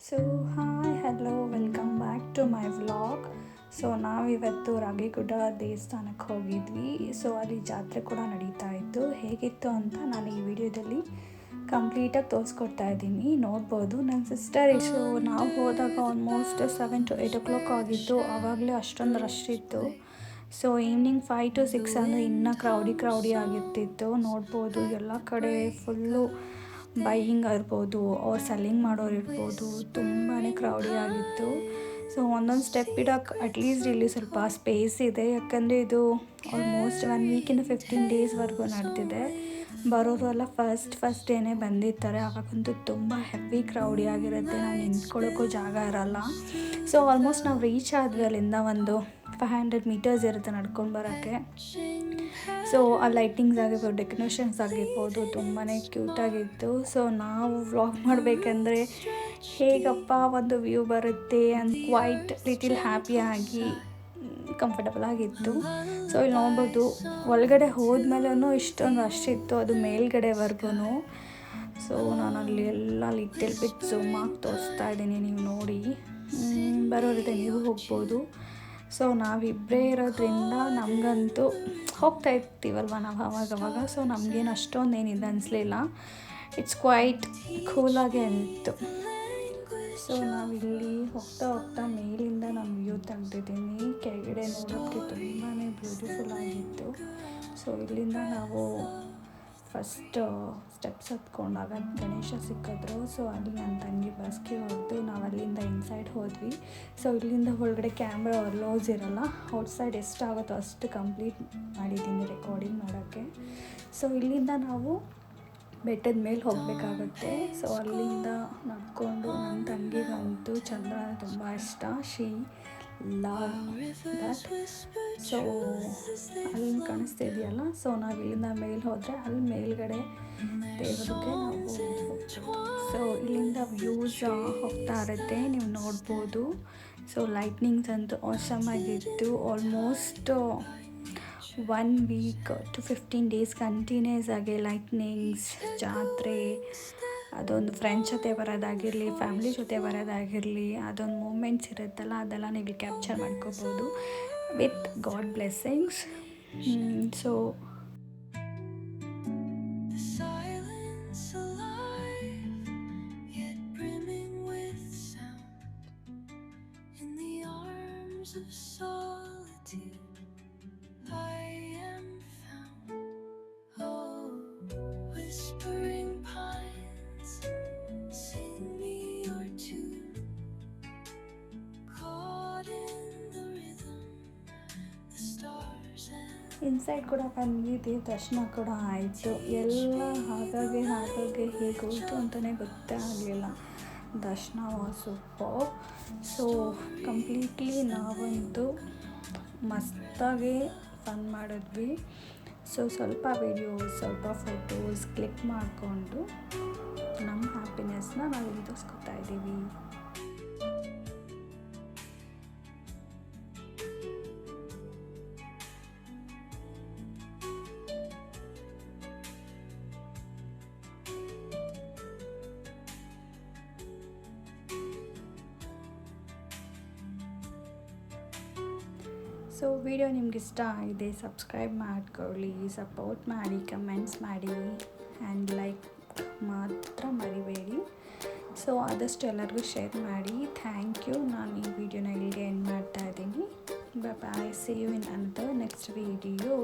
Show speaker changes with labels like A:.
A: So hi hello welcome back to my vlog. So ನಾವಿವತ್ತು ರಾಗಿಗುಡ್ಡ ದೇವಸ್ಥಾನಕ್ಕೆ ಹೋಗಿದ್ವಿ. ಸೊ ಅಲ್ಲಿ ಜಾತ್ರೆ ಕೂಡ ನಡೀತಾ ಇತ್ತು. ಹೇಗಿತ್ತು ಅಂತ ನಾನು ಈ ವಿಡಿಯೋದಲ್ಲಿ ಕಂಪ್ಲೀಟಾಗಿ ತೋರಿಸ್ಕೊಡ್ತಾ ಇದ್ದೀನಿ, ನೋಡ್ಬೋದು. ನನ್ನ ಸಿಸ್ಟರ್ ಸೊ ನಾವು ಹೋದಾಗ ಆಲ್ಮೋಸ್ಟ್ 7 to 8 o'clock ಆಗಿತ್ತು. ಆವಾಗಲೇ ಅಷ್ಟೊಂದು ರಶ್ ಇತ್ತು. ಸೊ ಈವ್ನಿಂಗ್ 5 to 6 ಅಂದರೆ ಇನ್ನೂ ಕ್ರೌಡಿ ಆಗಿರ್ತಿತ್ತು. ನೋಡ್ಬೋದು ಎಲ್ಲ ಕಡೆ ಫುಲ್ಲು ಬೈಯಿಂಗ್ ಇರ್ಬೋದು, ಅವ್ರು ಸೆಲ್ಲಿಂಗ್ ಮಾಡೋರು ಇರ್ಬೋದು, ತುಂಬಾ ಕ್ರೌಡಿ ಆಗಿತ್ತು. ಸೊ ಒಂದೊಂದು ಸ್ಟೆಪ್ ಇಡೋಕ್ಕೆ ಅಟ್ಲೀಸ್ಟ್ ಇಲ್ಲಿ ಸ್ವಲ್ಪ ಸ್ಪೇಸ್ ಇದೆ, ಯಾಕಂದರೆ ಇದು ಆಲ್ಮೋಸ್ಟ್ 1 ವೀಕಿಂದ 15 ಡೇಸ್ವರೆಗೂ ನಡೆದಿದೆ. ಬರೋರು ಎಲ್ಲ ಫಸ್ಟ್ ಡೇನೇ ಬಂದಿರ್ತಾರೆ. ಆವಾಗಂತೂ ತುಂಬ ಹೆವಿ ಕ್ರೌಡಿ ಆಗಿರುತ್ತೆ, ನಾವು ನಿಂತ್ಕೊಳ್ಳೋಕ್ಕೂ ಜಾಗ ಇರೋಲ್ಲ. ಸೊ ಆಲ್ಮೋಸ್ಟ್ ನಾವು ರೀಚ್ ಆದ್ವಿ. ಅಲ್ಲಿಂದ ಒಂದು 500 meters ಇರುತ್ತೆ ನಡ್ಕೊಂಡು ಬರೋಕ್ಕೆ. ಸೊ ಆ ಲೈಟಿಂಗ್ಸ್ ಆಗಿರ್ಬೋದು, ಡೆಕೋರೇಷನ್ಸ್ ಆಗಿರ್ಬೋದು, ತುಂಬಾ ಕ್ಯೂಟಾಗಿತ್ತು. ಸೊ ನಾವು ವ್ಲಾಗ್ ಮಾಡಬೇಕಂದ್ರೆ ಹೇಗಪ್ಪ ಒಂದು ವ್ಯೂ ಬರುತ್ತೆ ಅಂತ ಕ್ವೈಟ್ ಲಿಟಿಲ್ ಹ್ಯಾಪಿಯಾಗಿ ಕಂಫರ್ಟಬಲ್ ಆಗಿತ್ತು. ಸೊ ಇಲ್ಲಿ ನೋಡ್ಬೋದು, ಒಳಗಡೆ ಹೋದ್ಮೇಲೂ ಇಷ್ಟೊಂದು ರಶ್ ಇತ್ತು, ಅದು ಮೇಲ್ಗಡೆವರೆಗೂ. ಸೊ ನಾನು ಅಲ್ಲಿ ಎಲ್ಲ ಲಿಟಲ್ ಬಿಟ್ ಝೂಮ್ ಆಗಿ ತೋರಿಸ್ತಾ ಇದ್ದೀನಿ, ನೀವು ನೋಡಿ. ಬರೋರಿದೆ, ನೀವು ಹೋಗ್ಬೋದು. ಸೊ ನಾವಿಬ್ಬರೇ ಇರೋದ್ರಿಂದ ನಮಗಂತೂ ಹೋಗ್ತಾ ಇರ್ತೀವಲ್ವ ನಾವು ಅವಾಗವಾಗ. ಸೊ ನಮಗೇನು ಅಷ್ಟೊಂದೇನಿದೆ ಅನಿಸ್ಲಿಲ್ಲ, ಇಟ್ಸ್ ಕ್ವೈಟ್ ಕೂಲಾಗೆ ಅನಿತ್ತು. ಸೊ ನಾವಿಲ್ಲಿ ಹೋಗ್ತಾ ಮೇಲಿಂದ ನಾನು ವ್ಯೂ ತೆಗ್ದಿದ್ದೀನಿ. ಕೆಳಗಡೆ ನೋಡೋಕ್ಕೆ ತುಂಬಾ ಬ್ಯೂಟಿಫುಲ್ ಆಗಿತ್ತು. ಸೊ ಇಲ್ಲಿಂದ ನಾವು ಫಸ್ಟ್ ಸ್ಟೆಪ್ಸ್ ಹತ್ಕೊಂಡಾಗ ಗಣೇಶ ಸಿಕ್ಕಿದ್ರು. ಸೊ ಅಲ್ಲಿ ನನ್ನ ತಂಗಿ ಬಸ್ಗೆ ಹೊಡೆದು ನಾವು ಅಲ್ಲಿಂದ ಇನ್ಸೈಡ್ ಹೋದ್ವಿ. ಸೊ ಇಲ್ಲಿಂದ ಒಳಗಡೆ ಕ್ಯಾಮ್ರಾ ಅಲೋಸ್ ಇರೋಲ್ಲ. ಔಟ್ಸೈಡ್ ಎಷ್ಟಾಗುತ್ತೋ ಅಷ್ಟು ಕಂಪ್ಲೀಟ್ ಮಾಡಿದ್ದೀನಿ ರೆಕಾರ್ಡಿಂಗ್ ಮಾಡೋಕ್ಕೆ. ಸೊ ಇಲ್ಲಿಂದ ನಾವು ಬೆಟ್ಟದ ಮೇಲೆ ಹೋಗಬೇಕಾಗುತ್ತೆ. ಸೊ ಅಲ್ಲಿಂದ ನಡ್ಕೊಂಡು, ನನ್ನ ತಂಗಿಗಂತೂ ಚಂದ್ರ ತುಂಬ ಇಷ್ಟ, ಶಿ ಲವ್ ದಟ್. ಸೊ ಅಲ್ಲಿ ಕಾಣಿಸ್ತಿದೆಯಲ್ಲ, ಸೊ ನಾವು ಇಲ್ಲಿಂದ ಮೇಲೆ ಹೋದರೆ ಅಲ್ಲಿ ಮೇಲ್ಗಡೆ ದೇವರಿಗೆ ನಾವು ಹೋಗ್ತೀವಿ. ಸೊ ಇಲ್ಲಿಂದ ವ್ಯೂಸ್ ಹೋಗ್ತಾ ಇರುತ್ತೆ, ನೀವು ನೋಡ್ಬೋದು. ಸೊ ಲೈಟ್ನಿಂಗ್ಸ್ ಅಂತೂ ಆಸಮ್ ಆಗಿತ್ತು. Almost 1 week to 15 days continuous ಆಗಿ ಲೈಟ್ನಿಂಗ್ಸ್, ಜಾತ್ರೆ, ಅದೊಂದು ಫ್ರೆಂಡ್ಸ್ ಜೊತೆ ಬರೋದಾಗಿರಲಿ, ಫ್ಯಾಮಿಲಿ ಜೊತೆ ಬರೋದಾಗಿರಲಿ, ಅದೊಂದು ಮೂಮೆಂಟ್ಸ್ ಇರುತ್ತಲ್ಲ, ಅದೆಲ್ಲ ನೀವು ಕ್ಯಾಪ್ಚರ್ ಮಾಡ್ಕೋಬೋದು with god blessings. So inside ಕೂಡ ಬಂದ್ವಿ, ದೇವ್ರ ದರ್ಶನ ಕೂಡ ಆಯಿತು. ಎಲ್ಲ ಹಾಗಾಗಿ ಹೇಗೋಯ್ತು ಅಂತಲೇ ಗೊತ್ತೇ ಆಗಲಿಲ್ಲ. ದರ್ಶನ ವಾಸ್ ಸೂಪರ್. ಸೊ ಕಂಪ್ಲೀಟ್ಲಿ ನಾವಂತೂ ಮಸ್ತಾಗಿ ಫನ್ ಮಾಡಿದ್ವಿ. ಸೊ ಸ್ವಲ್ಪ ವಿಡಿಯೋಸ್, ಸ್ವಲ್ಪ ಫೋಟೋಸ್ ಕ್ಲಿಕ್ ಮಾಡಿಕೊಂಡು ನಮ್ಮ ಹ್ಯಾಪಿನೆಸ್ನ ನಾವು ಇಲ್ಲಿ ತೋರಿಸ್ಕೊತಾ ಇದ್ದೀವಿ. ಸೊ ವಿಡಿಯೋ ನಿಮ್ಗೆ ಇಷ್ಟ ಆಗಿದೆ, ಸಬ್ಸ್ಕ್ರೈಬ್ ಮಾಡ್ಕೊಳ್ಳಿ, ಸಪೋರ್ಟ್ ಮಾಡಿ, ಕಮೆಂಟ್ಸ್ ಮಾಡಿ, ಆ್ಯಂಡ್ ಲೈಕ್ ಮಾತ್ರ ಮರಿಬೇಡಿ. ಸೊ ಆದಷ್ಟು ಎಲ್ಲರಿಗೂ ಶೇರ್ ಮಾಡಿ. Thank you. ನಾನು ಈ ವಿಡಿಯೋನ ಇಲ್ಲಿಗೆ ಎಂಡ್ ಮಾಡ್ತಾ ಇದ್ದೀನಿ. Bye. See you in another next video.